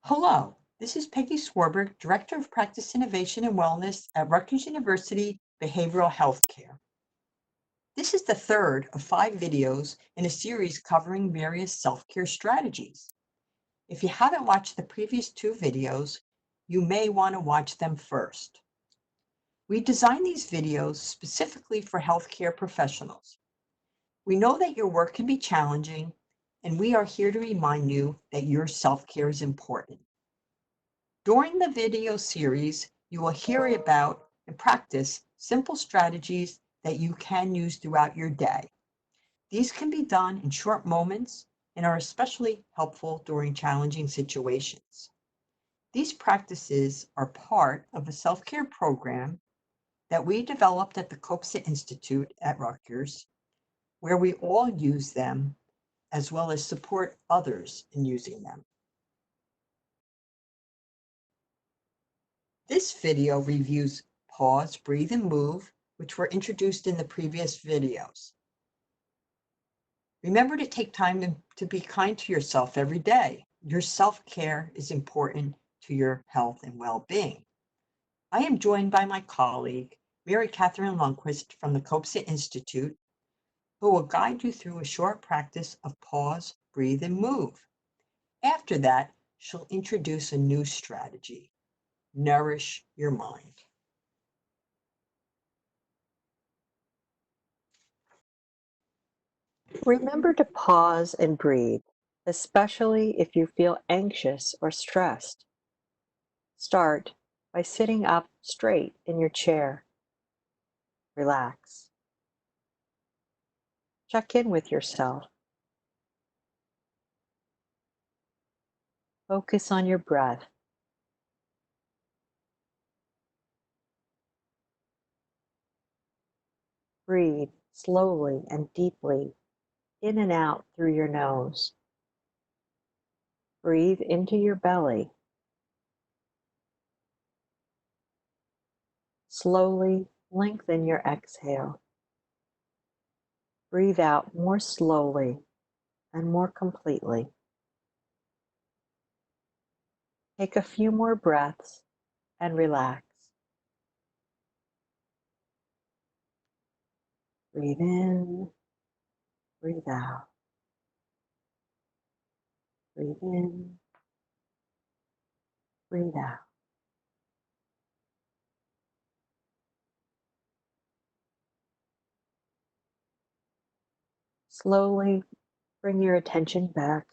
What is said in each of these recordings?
Hello, this is Peggy Swarberg, Director of Practice Innovation and Wellness at Rutgers University Behavioral Healthcare. This is the third of 5 videos in a series covering various self-care strategies. If you haven't watched the previous 2 videos, you may want to watch them first. We designed these videos specifically for healthcare professionals. We know that your work can be challenging, and we are here to remind you that your self-care is important. During the video series, you will hear about and practice simple strategies that you can use throughout your day. These can be done in short moments and are especially helpful during challenging situations. These practices are part of a self-care program that we developed at the Copsa Institute at Rutgers, where we all use them as well as support others in using them. This video reviews pause, breathe, and move, which were introduced in the previous videos. Remember to take time to be kind to yourself every day. Your self-care is important to your health and well-being. I am joined by my colleague, Mary Catherine Lundquist from the Copsa Institute, who will guide you through a short practice of pause, breathe, and move. After that, she'll introduce a new strategy, nourish your mind. Remember to pause and breathe, especially if you feel anxious or stressed. Start by sitting up straight in your chair. Relax. Check in with yourself. Focus on your breath. Breathe slowly and deeply in and out through your nose. Breathe into your belly. Slowly lengthen your exhale. Breathe out more slowly and more completely. Take a few more breaths and relax. Breathe in, breathe out. Breathe in, breathe out. Slowly bring your attention back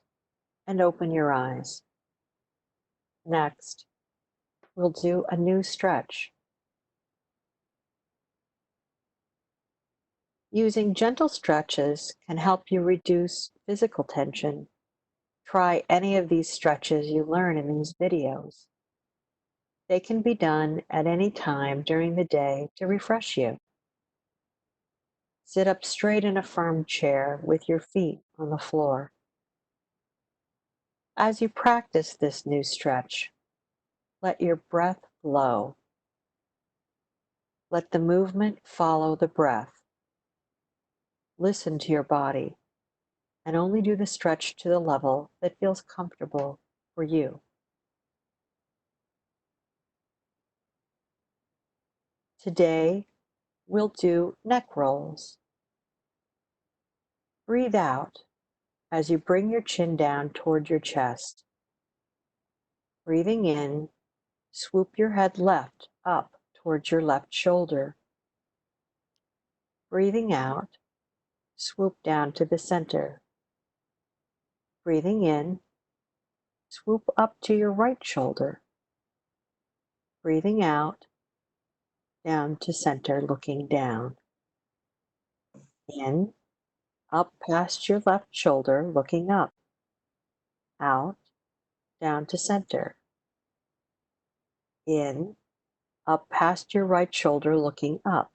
and open your eyes. Next, we'll do a new stretch. Using gentle stretches can help you reduce physical tension. Try any of these stretches you learn in these videos. They can be done at any time during the day to refresh you. Sit up straight in a firm chair with your feet on the floor. As you practice this new stretch, let your breath flow. Let the movement follow the breath. Listen to your body and only do the stretch to the level that feels comfortable for you. Today, we'll do neck rolls. Breathe out as you bring your chin down toward your chest. Breathing in, swoop your head left up towards your left shoulder. Breathing out, swoop down to the center. Breathing in, swoop up to your right shoulder. Breathing out, down to center, looking down. In, up past your left shoulder, looking up. Out, down to center. In, up past your right shoulder, looking up.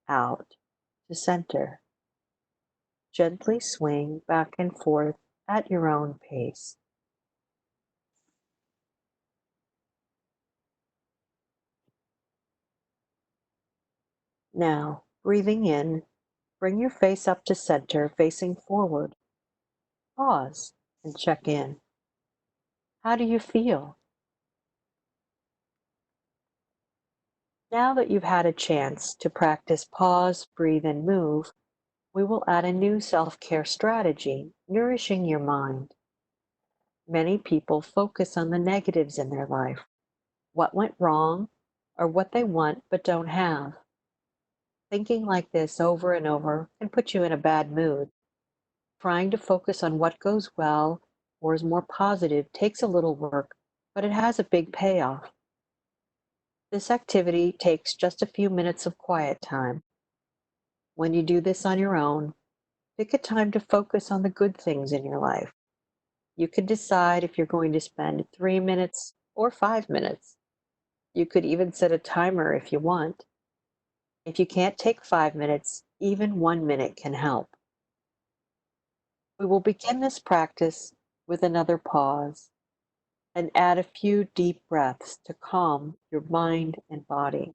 Out to center. Gently swing back and forth at your own pace. Now, breathing in, bring your face up to center, facing forward. Pause and check in. How do you feel? Now that you've had a chance to practice pause, breathe, and move, we will add a new self-care strategy, nourishing your mind. Many people focus on the negatives in their life, what went wrong, or what they want but don't have. Thinking like this over and over can put you in a bad mood. Trying to focus on what goes well or is more positive takes a little work, but it has a big payoff. This activity takes just a few minutes of quiet time. When you do this on your own, pick a time to focus on the good things in your life. You can decide if you're going to spend 3 minutes or 5 minutes. You could even set a timer if you want. If you can't take 5 minutes, even 1 minute can help. We will begin this practice with another pause and add a few deep breaths to calm your mind and body.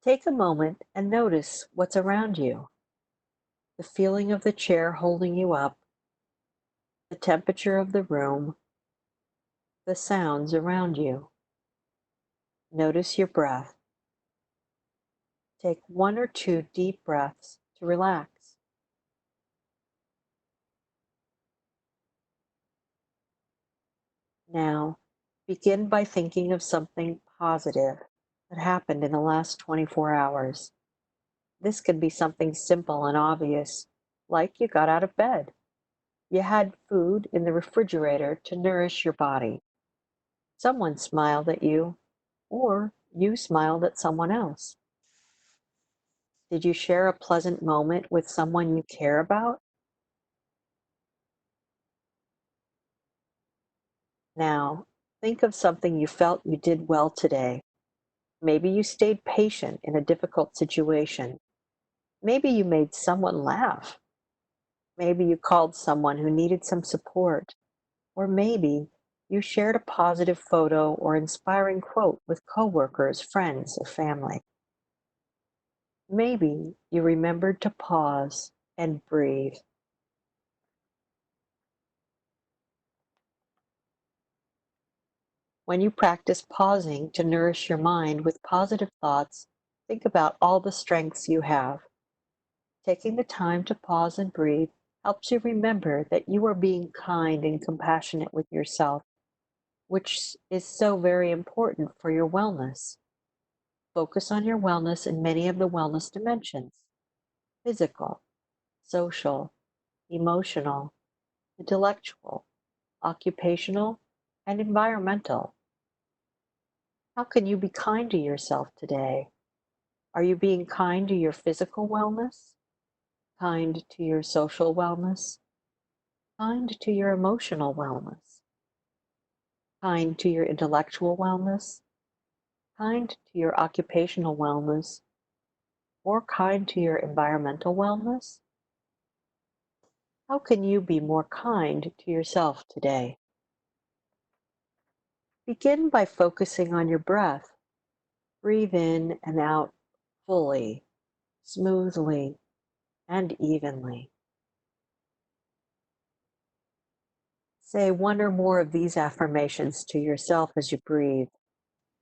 Take a moment and notice what's around you. The feeling of the chair holding you up, the temperature of the room, the sounds around you. Notice your breath. Take 1 or 2 deep breaths to relax. Now, begin by thinking of something positive that happened in the last 24 hours. This could be something simple and obvious, like you got out of bed. You had food in the refrigerator to nourish your body. Someone smiled at you, or you smiled at someone else. Did you share a pleasant moment with someone you care about? Now, think of something you felt you did well today. Maybe you stayed patient in a difficult situation. Maybe you made someone laugh. Maybe you called someone who needed some support. Or maybe you shared a positive photo or inspiring quote with coworkers, friends, or family. Maybe you remembered to pause and breathe. When you practice pausing to nourish your mind with positive thoughts, think about all the strengths you have. Taking the time to pause and breathe helps you remember that you are being kind and compassionate with yourself, which is so very important for your wellness. Focus on your wellness in many of the wellness dimensions: physical, social, emotional, intellectual, occupational, and environmental. How can you be kind to yourself today? Are you being kind to your physical wellness? Kind to your social wellness? Kind to your emotional wellness? Kind to your intellectual wellness? Kind to your occupational wellness? Or kind to your environmental wellness? How can you be more kind to yourself today? Begin by focusing on your breath. Breathe in and out fully, smoothly, and evenly. Say one or more of these affirmations to yourself as you breathe.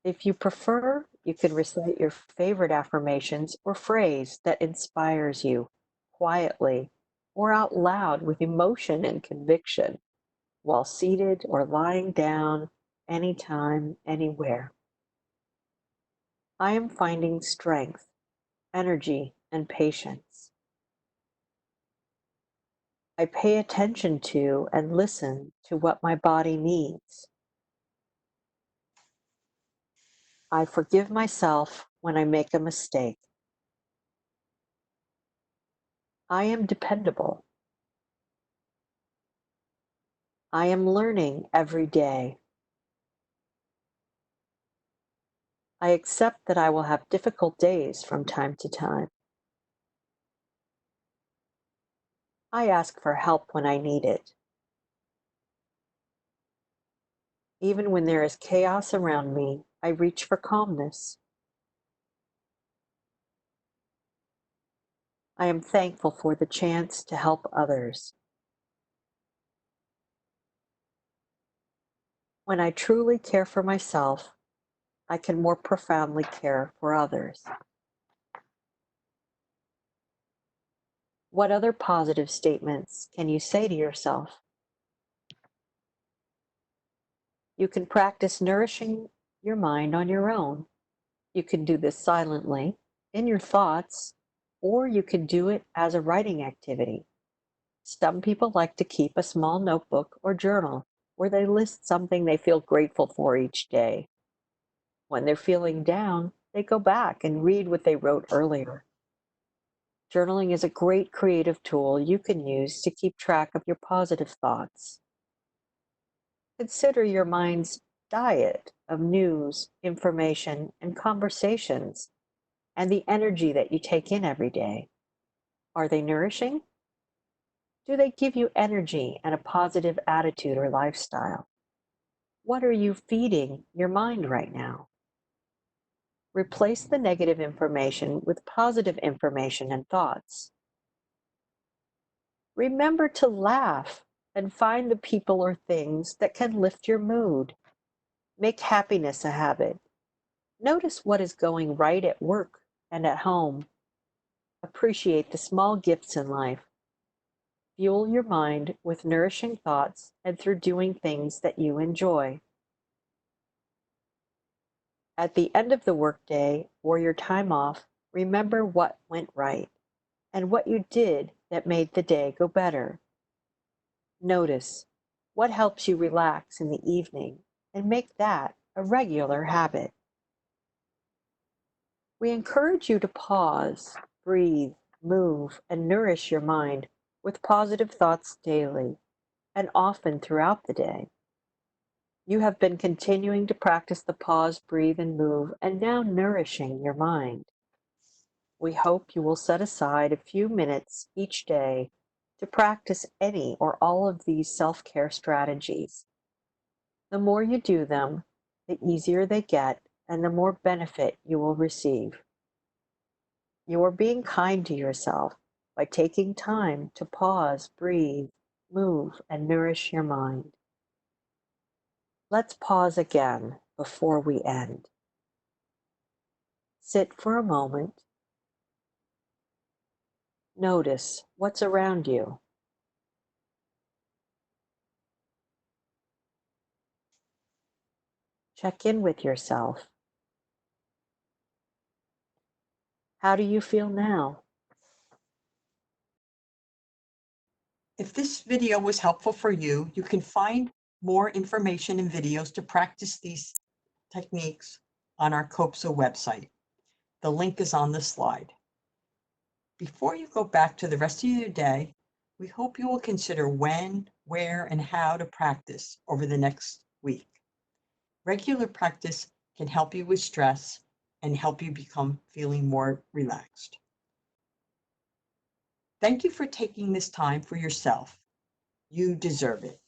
If you prefer, you can recite your favorite affirmations or phrase that inspires you quietly or out loud with emotion and conviction while seated or lying down, anytime, anywhere. I am finding strength, energy, and patience. I pay attention to and listen to what my body needs. I forgive myself when I make a mistake. I am dependable. I am learning every day. I accept that I will have difficult days from time to time. I ask for help when I need it. Even when there is chaos around me, I reach for calmness. I am thankful for the chance to help others. When I truly care for myself, I can more profoundly care for others. What other positive statements can you say to yourself? You can practice nourishing your mind on your own. You can do this silently, in your thoughts, or you can do it as a writing activity. Some people like to keep a small notebook or journal where they list something they feel grateful for each day. When they're feeling down, they go back and read what they wrote earlier. Journaling is a great creative tool you can use to keep track of your positive thoughts. Consider your mind's diet of news, information, and conversations, and the energy that you take in every day. Are they nourishing? Do they give you energy and a positive attitude or lifestyle? What are you feeding your mind right now? Replace the negative information with positive information and thoughts. Remember to laugh and find the people or things that can lift your mood. Make happiness a habit. Notice what is going right at work and at home. Appreciate the small gifts in life. Fuel your mind with nourishing thoughts and through doing things that you enjoy. At the end of the workday or your time off, remember what went right and what you did that made the day go better. Notice what helps you relax in the evening and make that a regular habit. We encourage you to pause, breathe, move, and nourish your mind with positive thoughts daily and often throughout the day. You have been continuing to practice the pause, breathe, and move, and now nourishing your mind. We hope you will set aside a few minutes each day to practice any or all of these self-care strategies. The more you do them, the easier they get and the more benefit you will receive. You are being kind to yourself by taking time to pause, breathe, move, and nourish your mind. Let's pause again before we end. Sit for a moment. Notice what's around you. Check in with yourself. How do you feel now? If this video was helpful for you, you can find more information and videos to practice these techniques on our COPSA website. The link is on the slide. Before you go back to the rest of your day, we hope you will consider when, where, and how to practice over the next week. Regular practice can help you with stress and help you become feeling more relaxed. Thank you for taking this time for yourself. You deserve it.